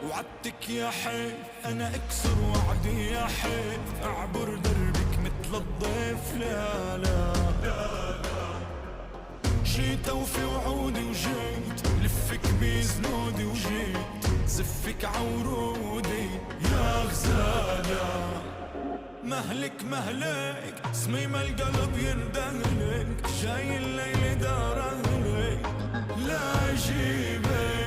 وعدتك يا حيف أنا أكسر وعدي يا حيف، أعبر دربك مثل الضيف. لا لا جيت أوفي وعودي وجيت لفك بزنودي وجيت زفك عورودي يا غزالة. مهلك مهلك صميم القلب يندهلك، جاي الليل دار أهلك لا جيبك